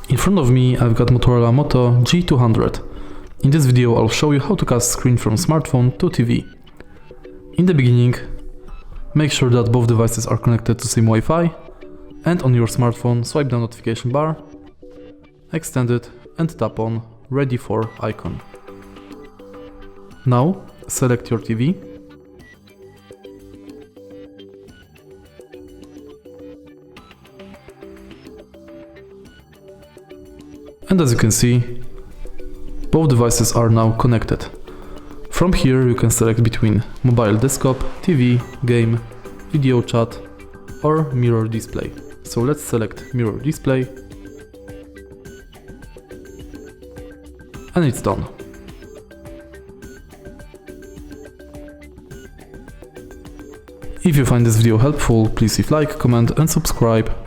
In front of me I've got MOTOROLA Moto G200. In this video I'll show you how to cast screen from smartphone to TV. In the beginning, make sure that both devices are connected to same Wi-Fi, and on your smartphone swipe the notification bar, extend it and tap on Ready for icon. Now select your TV. And as you can see, both devices are now connected. From here you can select between mobile desktop, TV, game, video chat or mirror display. So let's select mirror display. And it's done. If you find this video helpful, please leave like, comment and subscribe.